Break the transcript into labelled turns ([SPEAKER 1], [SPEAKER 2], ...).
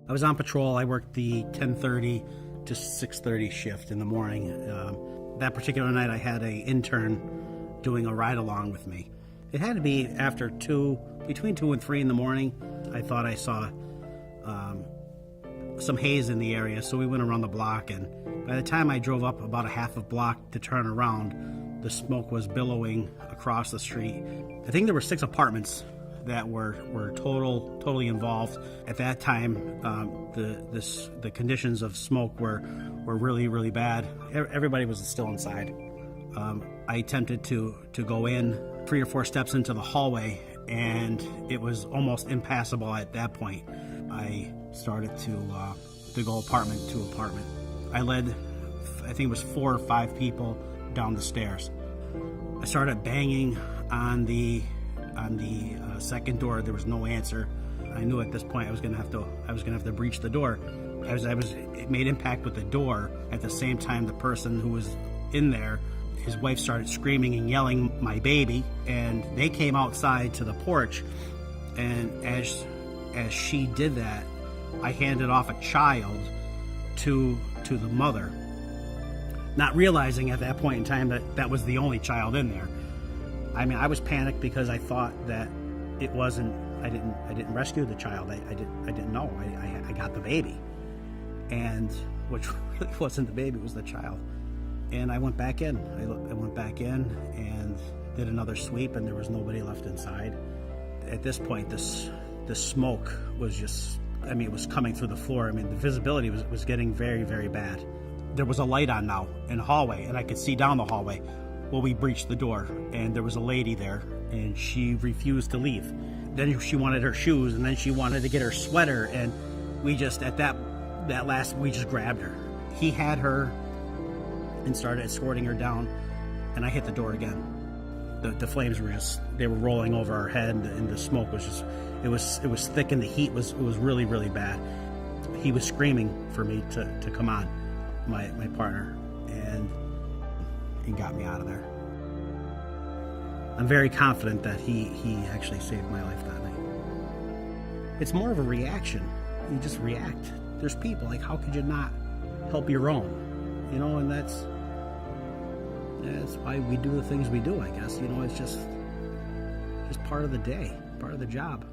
[SPEAKER 1] I was on patrol. I worked the 10:30 to 6:30 shift in the morning. That particular night, I had an intern doing a ride-along with me. It had to be after between 2 and 3 in the morning. I thought I saw some haze in the area, so we went around the block, and by the time I drove up about a half a block to turn around, the smoke was billowing across the street. I think there were 6 apartments that were totally involved. At that time, the conditions of smoke were really, really bad. Everybody was still inside. I attempted to go in 3 or 4 steps into the hallway, and it was almost impassable at that point. I started to go apartment to apartment. I led, I think it was 4 or 5 people down the stairs. I started banging on the second door. There was no answer. I knew at this point I was gonna have to breach the door. It made impact with the door. At the same time, the person who was in there, his wife started screaming and yelling, "My baby!" And they came outside to the porch. And as she did that, I handed off a child to the mother, not realizing at that point in time that was the only child in there. I mean, I was panicked because I thought that it wasn't. I didn't rescue the child. I didn't know. I got the baby, and which really wasn't the baby, it was the child. And I went back in. I went back in and did another sweep, and there was nobody left inside. At this point, the smoke was just, I mean, it was coming through the floor. I mean, the visibility was getting very, very bad. There was a light on now in the hallway, and I could see down the hallway. Well, we breached the door, and there was a lady there, and she refused to leave. Then she wanted her shoes, and then she wanted to get her sweater, and we just, at that last, we just grabbed her. He had her and started escorting her down, and I hit the door again. The flames were they were rolling over our head, and the smoke was just, it was thick, and the heat was really, really bad. He was screaming for me to come on, my partner, and he got me out of there. I'm very confident that he actually saved my life that night. It's more of a reaction. You just react. There's people, like, how could you not help your own? You know, and that's why we do the things we do, I guess. You know, it's just part of the day, part of the job.